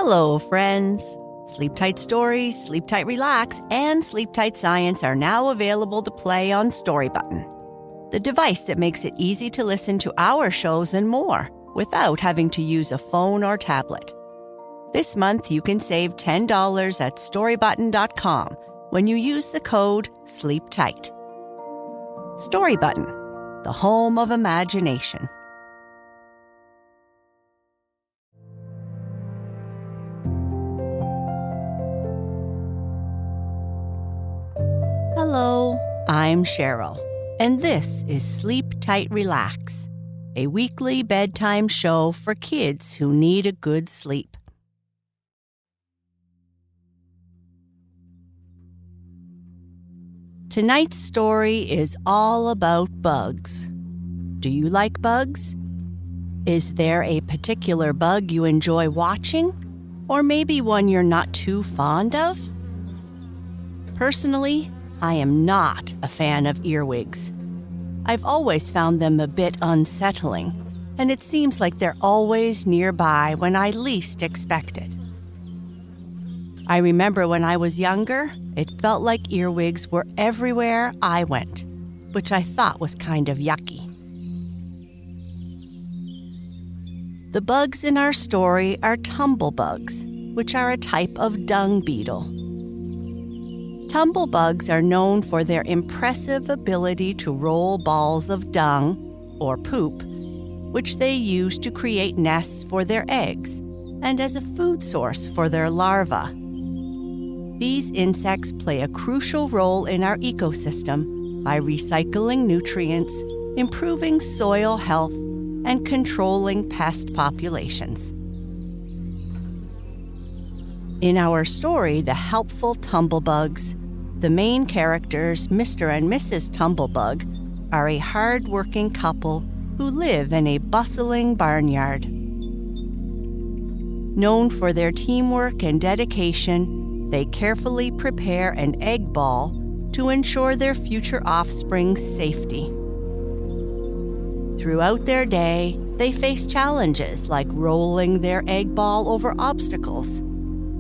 Hello, friends. Sleep Tight Stories, Sleep Tight Relax, and Sleep Tight Science are now available to play on Story Button, the device that makes it easy to listen to our shows and more without having to use a phone or tablet. This month, you can save $10 at storybutton.com when you use the code SLEEPTIGHT. Story Button, the home of imagination. Hello, I'm Sheryl, and this is Sleep Tight Relax, a weekly bedtime show for kids who need a good sleep. Tonight's story is all about bugs. Do you like bugs? Is there a particular bug you enjoy watching, or maybe one you're not too fond of? Personally, I am not a fan of earwigs. I've always found them a bit unsettling, and it seems like they're always nearby when I least expect it. I remember when I was younger, it felt like earwigs were everywhere I went, which I thought was kind of yucky. The bugs in our story are tumble-bugs, which are a type of dung beetle. Tumble-bugs are known for their impressive ability to roll balls of dung, or poop, which they use to create nests for their eggs and as a food source for their larvae. These insects play a crucial role in our ecosystem by recycling nutrients, improving soil health, and controlling pest populations. In our story, The Helpful Tumble-bugs, the main characters, Mr. and Mrs. Tumble-bug, are a hardworking couple who live in a bustling barnyard. Known for their teamwork and dedication, they carefully prepare an egg ball to ensure their future offspring's safety. Throughout their day, they face challenges like rolling their egg ball over obstacles,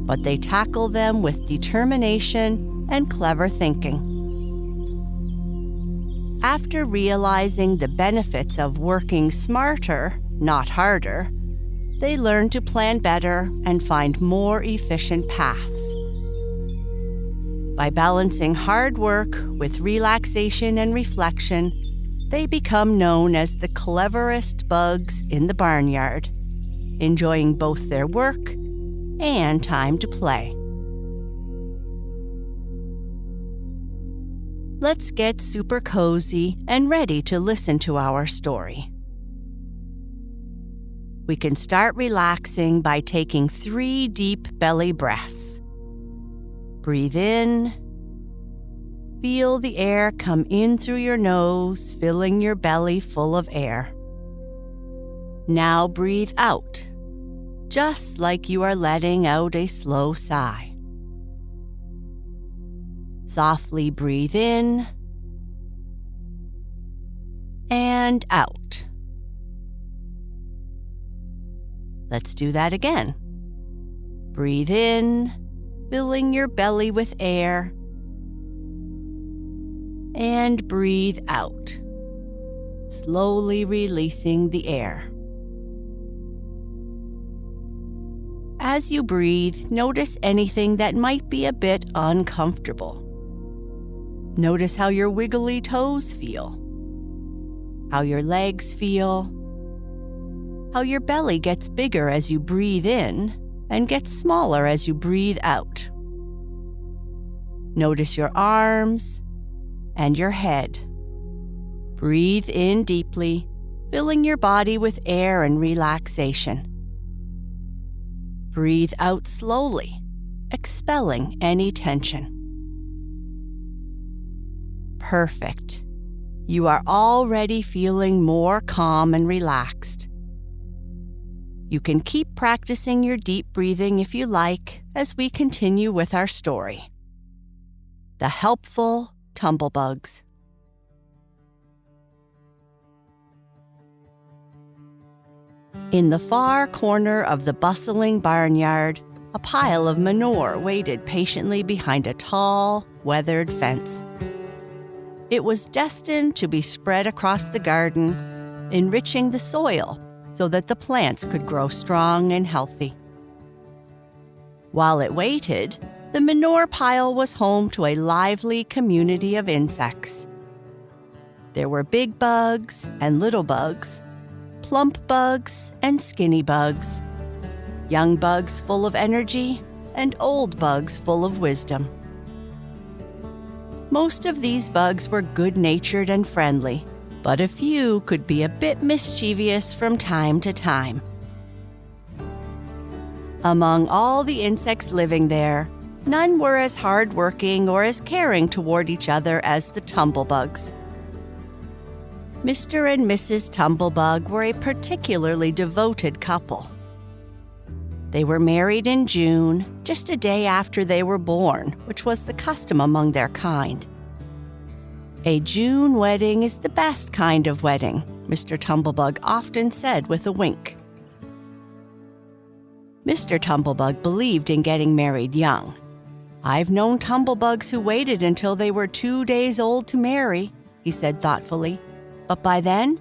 but they tackle them with determination and clever thinking. After realizing the benefits of working smarter, not harder, they learn to plan better and find more efficient paths. By balancing hard work with relaxation and reflection, they become known as the cleverest bugs in the barnyard, enjoying both their work and time to play. Let's get super cozy and ready to listen to our story. We can start relaxing by taking 3 deep belly breaths. Breathe in. Feel the air come in through your nose, filling your belly full of air. Now breathe out, just like you are letting out a slow sigh. Softly breathe in and out. Let's do that again. Breathe in, filling your belly with air, and breathe out, slowly releasing the air. As you breathe, notice anything that might be a bit uncomfortable. Notice how your wiggly toes feel, how your legs feel, how your belly gets bigger as you breathe in and gets smaller as you breathe out. Notice your arms and your head. Breathe in deeply, filling your body with air and relaxation. Breathe out slowly, expelling any tension. Perfect. You are already feeling more calm and relaxed. You can keep practicing your deep breathing if you like as we continue with our story. The Helpful Tumble-bugs. In the far corner of the bustling barnyard, a pile of manure waited patiently behind a tall, weathered fence. It was destined to be spread across the garden, enriching the soil so that the plants could grow strong and healthy. While it waited, the manure pile was home to a lively community of insects. There were big bugs and little bugs, plump bugs and skinny bugs, young bugs full of energy and old bugs full of wisdom. Most of these bugs were good-natured and friendly, but a few could be a bit mischievous from time to time. Among all the insects living there, none were as hardworking or as caring toward each other as the Tumble-bugs. Mr. and Mrs. Tumble-bug were a particularly devoted couple. They were married in June, just a day after they were born, which was the custom among their kind. A June wedding is the best kind of wedding, Mr. Tumble-bug often said with a wink. Mr. Tumble-bug believed in getting married young. "I've known Tumble-bugs who waited until they were 2 days old to marry," he said thoughtfully. "But by then,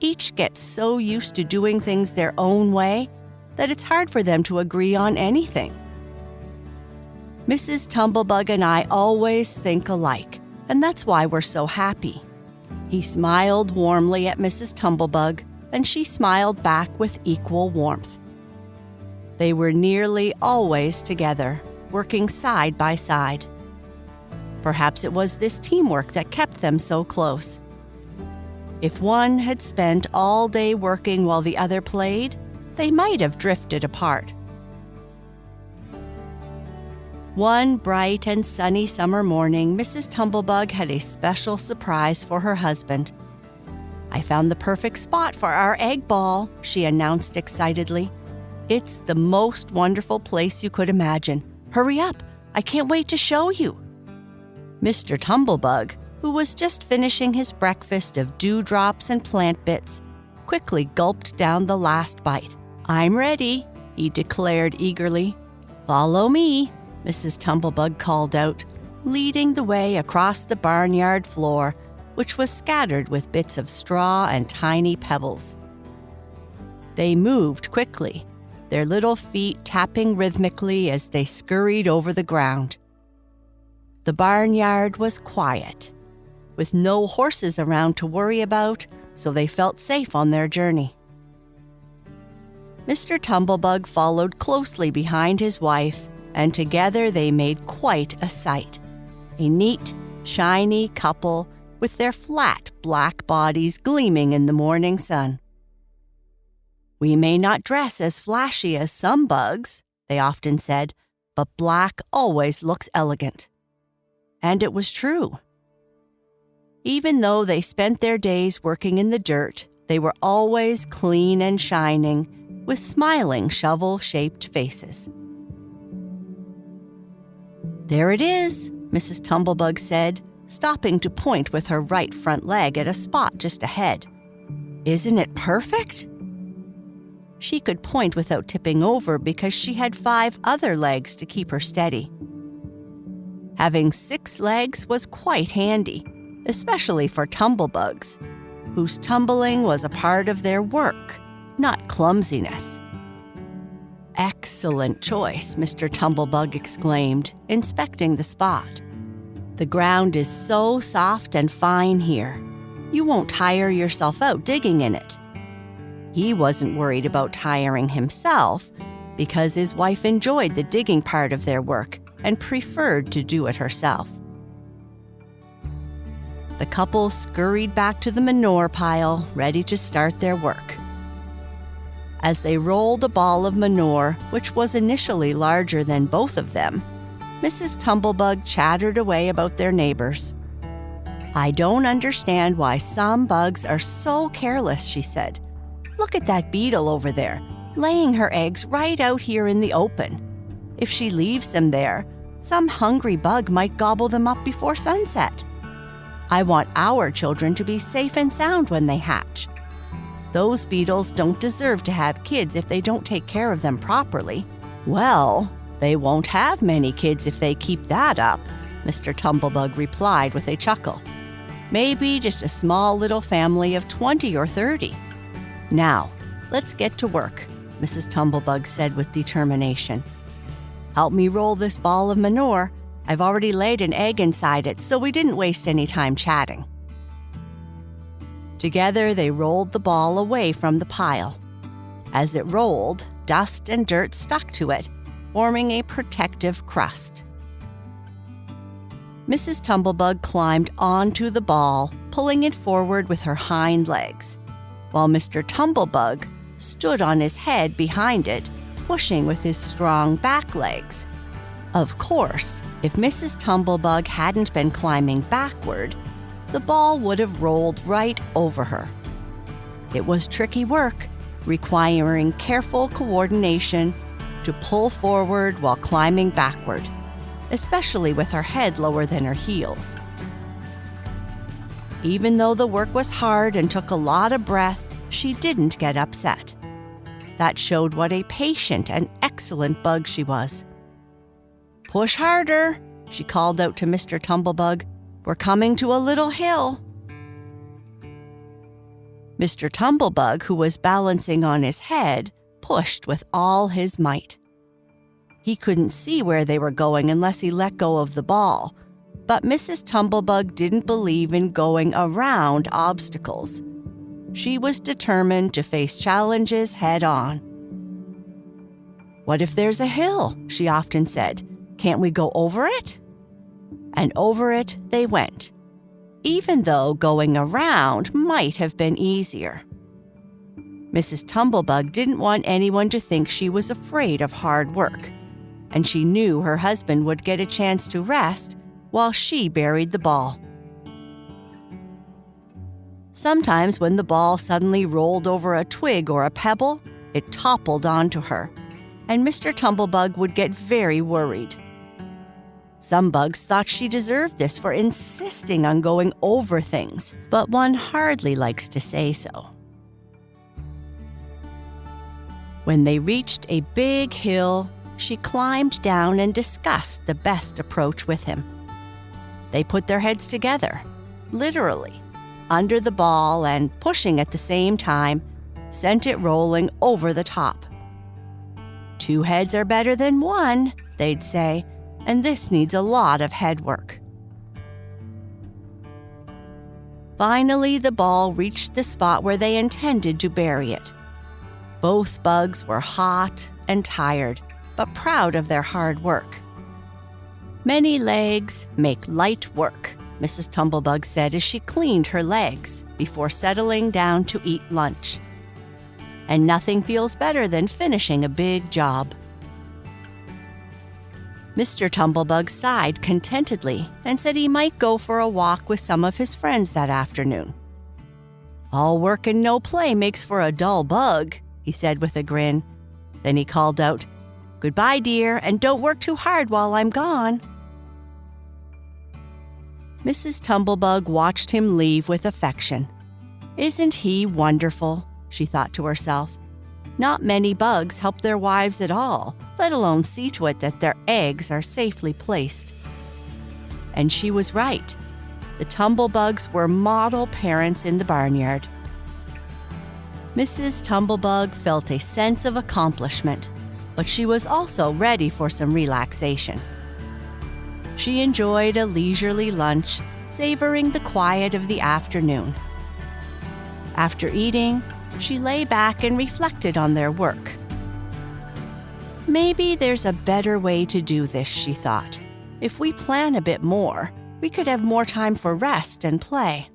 each gets so used to doing things their own way that it's hard for them to agree on anything." Mrs. Tumble-bug and I always think alike, and that's why we're so happy. He smiled warmly at Mrs. Tumble-bug, and she smiled back with equal warmth. They were nearly always together, working side by side. Perhaps it was this teamwork that kept them so close. If one had spent all day working while the other played, they might have drifted apart. One bright and sunny summer morning, Mrs. Tumble-bug had a special surprise for her husband. "I found the perfect spot for our egg ball," she announced excitedly. "It's the most wonderful place you could imagine. Hurry up, I can't wait to show you." Mr. Tumble-bug, who was just finishing his breakfast of dewdrops and plant bits, quickly gulped down the last bite. "I'm ready," he declared eagerly. "Follow me," Mrs. Tumble-bug called out, leading the way across the barnyard floor, which was scattered with bits of straw and tiny pebbles. They moved quickly, their little feet tapping rhythmically as they scurried over the ground. The barnyard was quiet, with no horses around to worry about, so they felt safe on their journey. Mr. Tumble-bug followed closely behind his wife, and together they made quite a sight. A neat, shiny couple with their flat black bodies gleaming in the morning sun. "We may not dress as flashy as some bugs," they often said, "but black always looks elegant." And it was true. Even though they spent their days working in the dirt, they were always clean and shining, with smiling shovel-shaped faces. "There it is," Mrs. Tumble-bug said, stopping to point with her right front leg at a spot just ahead. "Isn't it perfect?" She could point without tipping over because she had 5 other legs to keep her steady. Having 6 legs was quite handy, especially for Tumble-bugs, whose tumbling was a part of their work, not clumsiness. "Excellent choice," Mr. Tumble-bug exclaimed, inspecting the spot. "The ground is so soft and fine here. You won't tire yourself out digging in it." He wasn't worried about tiring himself because his wife enjoyed the digging part of their work and preferred to do it herself. The couple scurried back to the manure pile, ready to start their work. As they rolled a ball of manure, which was initially larger than both of them, Mrs. Tumble-bug chattered away about their neighbors. "I don't understand why some bugs are so careless," she said. "Look at that beetle over there, laying her eggs right out here in the open. If she leaves them there, some hungry bug might gobble them up before sunset. I want our children to be safe and sound when they hatch. Those beetles don't deserve to have kids if they don't take care of them properly." "Well," "They won't have many kids if they keep that up," Mr. Tumble-bug replied with a chuckle. "Maybe just a small little family of 20 or 30. Now, let's get to work," Mrs. Tumble-bug said with determination. "Help me roll this ball of manure. I've already laid an egg inside it, so we didn't waste any time chatting." Together, they rolled the ball away from the pile. As it rolled, dust and dirt stuck to it, forming a protective crust. Mrs. Tumble-bug climbed onto the ball, pulling it forward with her hind legs, while Mr. Tumble-bug stood on his head behind it, pushing with his strong back legs. Of course, if Mrs. Tumble-bug hadn't been climbing backward, the ball would have rolled right over her. It was tricky work, requiring careful coordination to pull forward while climbing backward, especially with her head lower than her heels. Even though the work was hard and took a lot of breath, she didn't get upset. That showed what a patient and excellent bug she was. "Push harder," she called out to Mr. Tumble-bug. "We're coming to a little hill." Mr. Tumble-bug, who was balancing on his head, pushed with all his might. He couldn't see where they were going unless he let go of the ball, but Mrs. Tumble-bug didn't believe in going around obstacles. She was determined to face challenges head-on. "What if there's a hill?" she often said. "Can't we go over it?" And over it they went, even though going around might have been easier. Mrs. Tumble-bug didn't want anyone to think she was afraid of hard work, and she knew her husband would get a chance to rest while she buried the ball. Sometimes when the ball suddenly rolled over a twig or a pebble, it toppled onto her, and Mr. Tumble-bug would get very worried. Some bugs thought she deserved this for insisting on going over things, but one hardly likes to say so. When they reached a big hill, she climbed down and discussed the best approach with him. They put their heads together, literally, under the ball and, pushing at the same time, sent it rolling over the top. "Two heads are better than one," they'd say, "and this needs a lot of head work." Finally, the ball reached the spot where they intended to bury it. Both bugs were hot and tired, but proud of their hard work. "Many legs make light work," Mrs. Tumble-bug said as she cleaned her legs before settling down to eat lunch. "And nothing feels better than finishing a big job." Mr. Tumble-bug sighed contentedly and said he might go for a walk with some of his friends that afternoon. "All work and no play makes for a dull bug," he said with a grin. Then he called out, "Goodbye, dear, and don't work too hard while I'm gone." Mrs. Tumble-bug watched him leave with affection. "Isn't he wonderful?" she thought to herself. "Not many bugs help their wives at all, let alone see to it that their eggs are safely placed." And she was right. The Tumble-bugs were model parents in the barnyard. Mrs. Tumble-bug felt a sense of accomplishment, but she was also ready for some relaxation. She enjoyed a leisurely lunch, savoring the quiet of the afternoon. After eating, she lay back and reflected on their work. Maybe there's a better way to do this, she thought. If we plan a bit more, we could have more time for rest and play.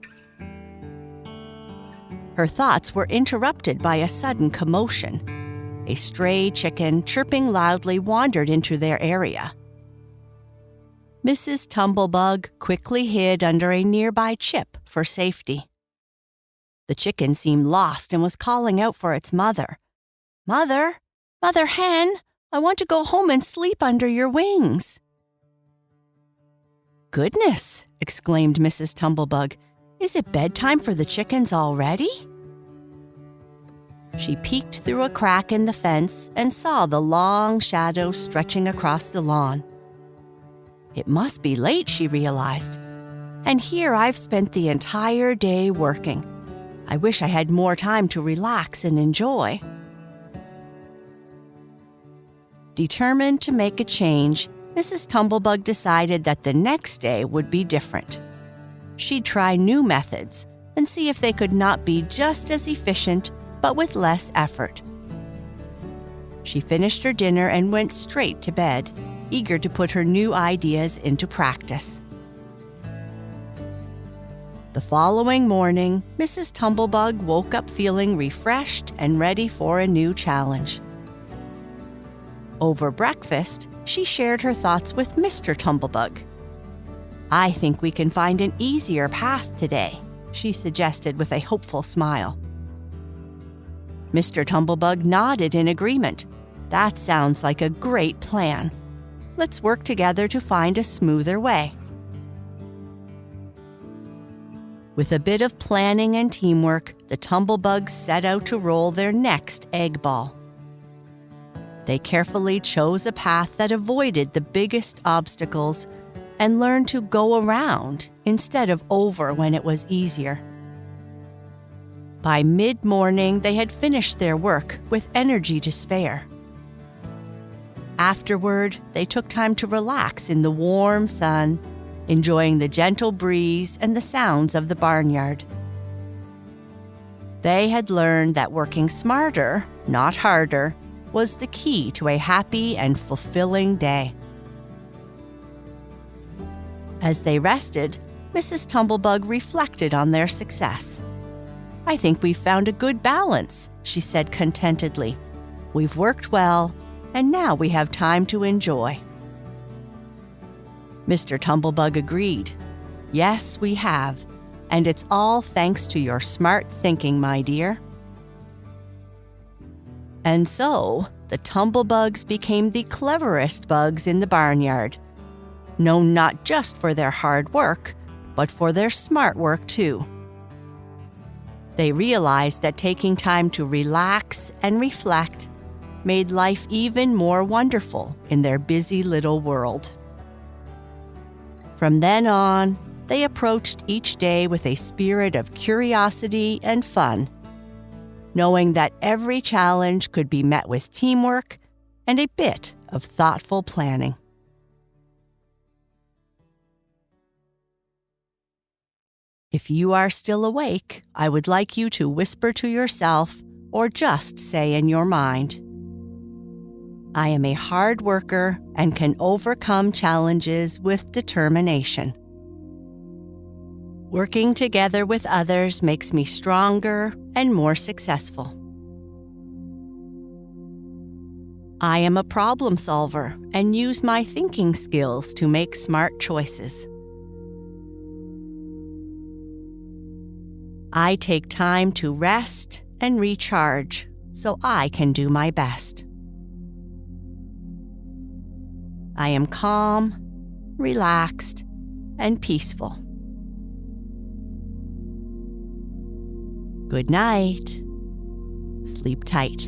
Her thoughts were interrupted by a sudden commotion. A stray chicken, chirping loudly, wandered into their area. Mrs. Tumble-bug quickly hid under a nearby chip for safety. The chicken seemed lost and was calling out for its mother. "Mother, Mother Hen, I want to go home and sleep under your wings." "Goodness," exclaimed Mrs. Tumble-bug. "Is it bedtime for the chickens already?" She peeked through a crack in the fence and saw the long shadow stretching across the lawn. It must be late, she realized. And here I've spent the entire day working. I wish I had more time to relax and enjoy. Determined to make a change, Mrs. Tumble-bug decided that the next day would be different. She'd try new methods and see if they could not be just as efficient, but with less effort. She finished her dinner and went straight to bed, eager to put her new ideas into practice. The following morning, Mrs. Tumble-bug woke up feeling refreshed and ready for a new challenge. Over breakfast, she shared her thoughts with Mr. Tumble-bug. "I think we can find an easier path today," she suggested with a hopeful smile. Mr. Tumble-bug nodded in agreement. "That sounds like a great plan. Let's work together to find a smoother way." With a bit of planning and teamwork, the Tumble-bugs set out to roll their next egg ball. They carefully chose a path that avoided the biggest obstacles and learned to go around instead of over when it was easier. By mid-morning, they had finished their work with energy to spare. Afterward, they took time to relax in the warm sun, enjoying the gentle breeze and the sounds of the barnyard. They had learned that working smarter, not harder, was the key to a happy and fulfilling day. As they rested, Mrs. Tumble-bug reflected on their success. "I think we've found a good balance," she said contentedly. "We've worked well, and now we have time to enjoy." Mr. Tumble-bug agreed. "Yes, we have, and it's all thanks to your smart thinking, my dear." And so, the Tumble-bugs became the cleverest bugs in the barnyard, known not just for their hard work, but for their smart work too. They realized that taking time to relax and reflect made life even more wonderful in their busy little world. From then on, they approached each day with a spirit of curiosity and fun, knowing that every challenge could be met with teamwork and a bit of thoughtful planning. If you are still awake, I would like you to whisper to yourself or just say in your mind, "I am a hard worker and can overcome challenges with determination. Working together with others makes me stronger and more successful. I am a problem solver and use my thinking skills to make smart choices. I take time to rest and recharge so I can do my best. I am calm, relaxed, and peaceful. Good night. Sleep tight."